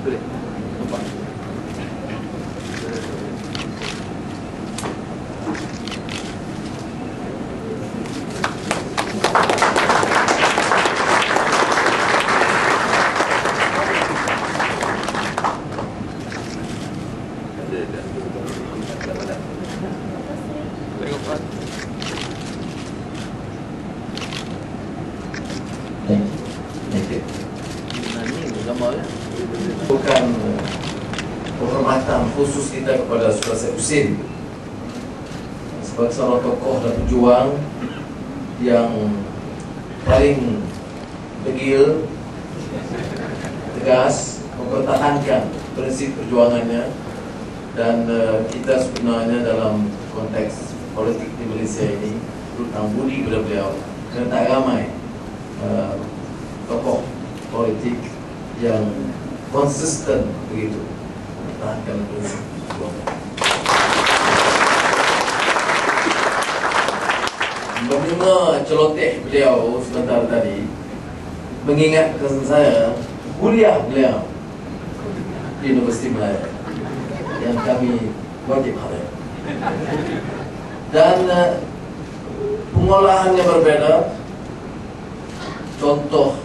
Boleh. Nampak. Bukan penghormatan khusus kita kepada Syed Husin sebagai seorang tokoh dan pejuang yang paling degil, tegas, mempertahankan prinsip perjuangannya. Dan kita sebenarnya dalam konteks politik di Malaysia ini terutama budi kepada beliau, kerana tak ramai tokoh politik yang konsisten begitu mempertahankan prinsip perjuangan. Mendengar celoteh beliau sebentar tadi mengingatkan saya kuliah beliau di Universiti Malaya yang kami wajib hadir. Dan pengolahannya berbeda, contoh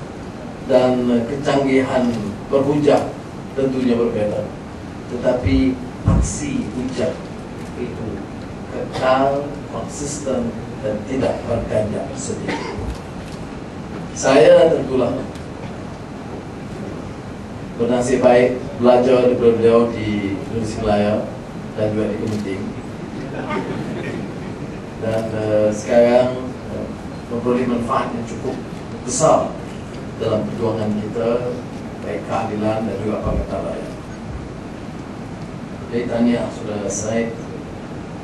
dan kecanggihan berhujah tentunya berbeda, tetapi aksi hujah itu kekal, konsisten dan tidak berganjak sedikit. Saya tentulah bernasib baik belajar daripada beliau di Universiti Malaya dan juga di Petaling, dan sekarang memperoleh manfaat yang cukup besar dalam perjuangan kita, baik keadilan dan juga Pakatan Rakyat. Jadi tanya Saudara Syed,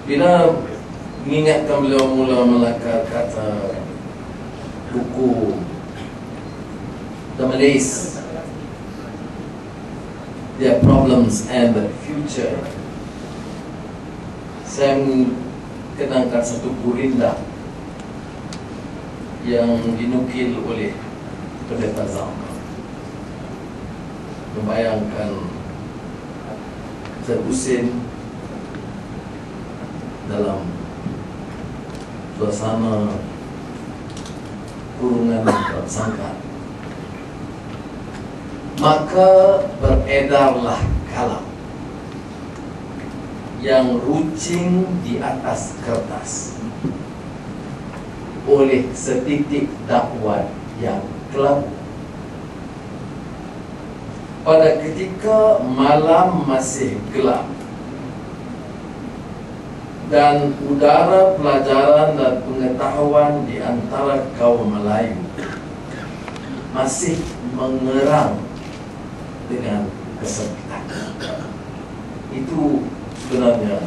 bila mengingatkan beliau mula melakar kata buku The Malays, Their Problems and the Future, saya mengenangkan satu gurinda yang dinukil oleh pendeta zaman, membayangkan Syed Husin dalam suasana kurungan tersangka. Maka beredarlah kalam yang rucing di atas kertas oleh setitik dakwat yang kelabu. Pada ketika malam masih gelap dan udara pelajaran dan pengetahuan di antara kaum Melayu masih mengerang dengan kesempitan. Itu sebenarnya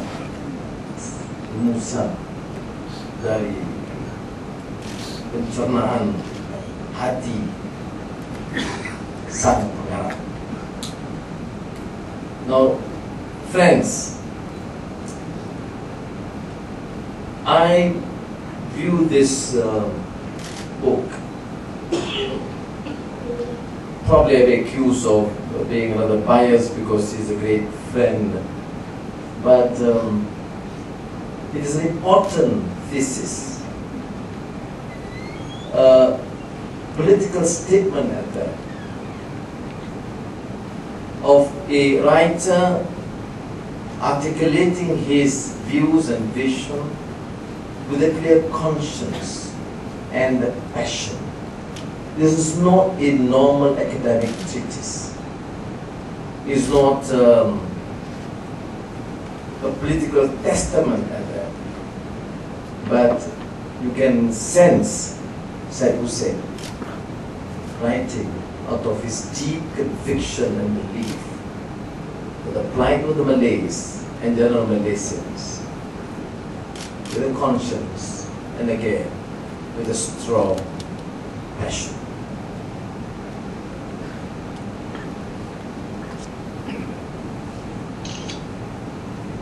rumusan dari pencernaan hati sang pengarang. Now, friends, I view this book, probably I'll be accused of being rather biased because he's a great friend, but it is an important thesis, a political statement at that, of a writer articulating his views and vision with a clear conscience and passion. This is not a normal academic treatise. It's not a political testament at that. But you can sense Syed Husin writing out of his deep conviction and belief that the plight of the Malays and general Malaysians, with a conscience and again with a strong passion.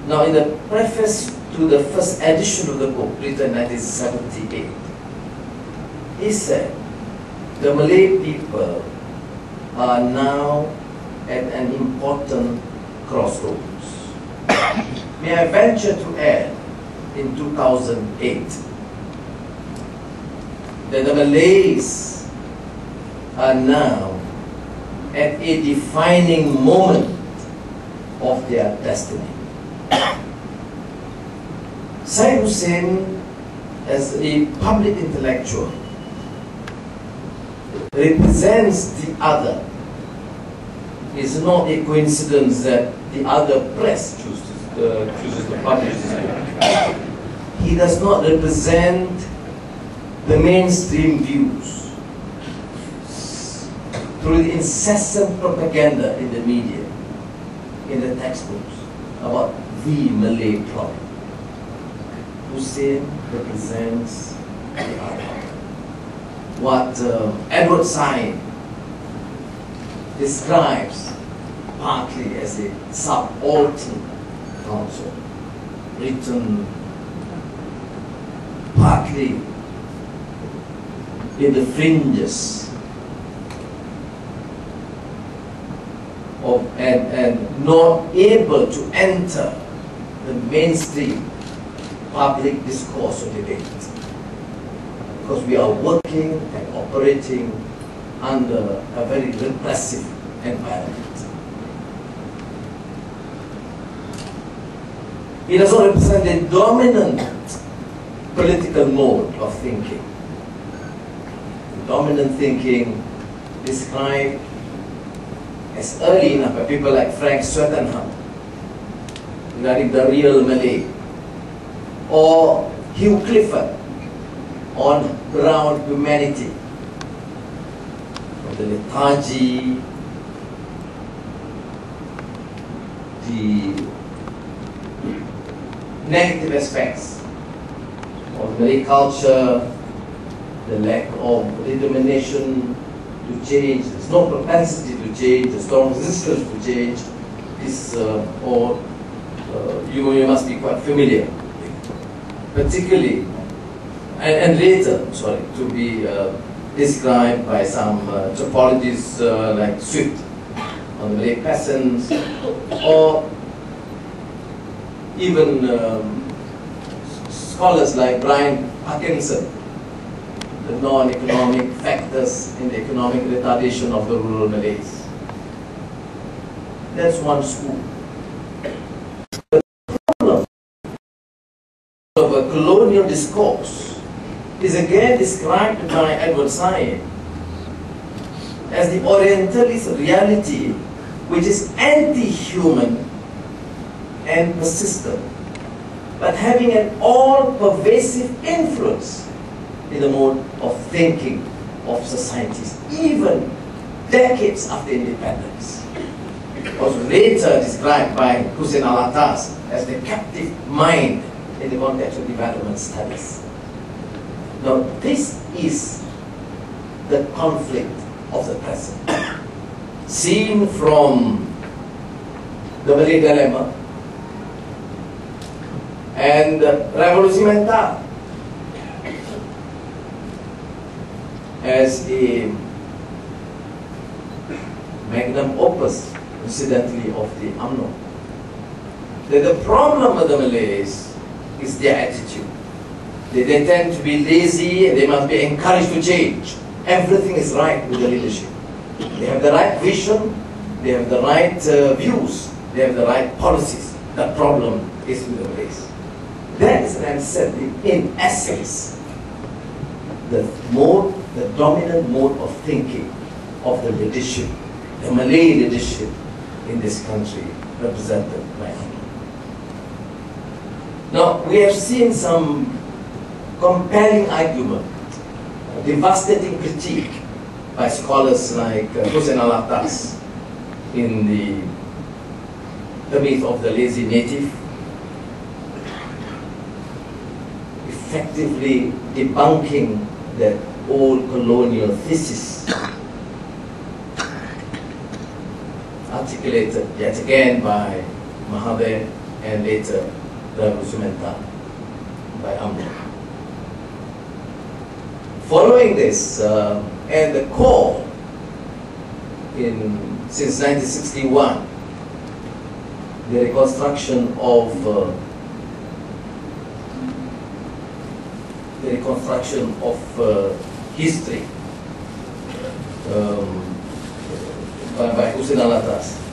Now, in the preface to the first edition of the book, written in 1978, he said, the Malay people are now at an important crossroads. May I venture to add, in 2008, that the Malays are now at a defining moment of their destiny. Syed Husin, as a public intellectual, represents the other. It's not a coincidence that the other press chooses to publish this book. He does not represent the mainstream views through the incessant propaganda in the media, in the textbooks, about the Malay problem. Husin represents the other. What Edward Syed describes partly as a subaltern council, written partly in the fringes of and not able to enter the mainstream public discourse or debate, because we are working and operating under a very repressive environment. It does not represent the dominant political mode of thinking. Dominant thinking described as early enough by people like Frank Swettenham regarding the real Malay, or Hugh Clifford on ground humanity, the lethargy, the negative aspects of Malay culture, the lack of determination to change, there's no propensity to change, there's no resistance to change, is you must be quite familiar, particularly, and later, to be described by some anthropologists like Swift on the Malay peasants, or even scholars like Brian Parkinson, the non-economic factors in the economic retardation of the rural Malays. That's one school. The problem of a colonial discourse is again described by Edward Syed as the Orientalist reality, which is anti-human and persistent, but having an all-pervasive influence in the mode of thinking of societies, even decades after independence. It was later described by Hussein Alatas as the captive mind in the context of development studies. Now, this is the conflict of the present, seen from the Malay dilemma and Revolusi Mental as a magnum opus, incidentally, of the UMNO. The problem with the Malays is their attitude. They tend to be lazy and they must be encouraged to change. Everything is right with the leadership. They have the right vision, they have the right views, they have the right policies. The problem is with the Malays. That is an answer, in essence, the dominant mode of thinking of the leadership, the Malay leadership in this country, represented by UMNO. Now, we have seen some compelling argument, devastating critique by scholars like Hussein Alatas in the myth of the lazy native, effectively debunking that old colonial thesis articulated yet again by Mahathir and later Revolusi Mental by UMNO. Following this, and the call in since 1961, the reconstruction of history by Husin Alatas.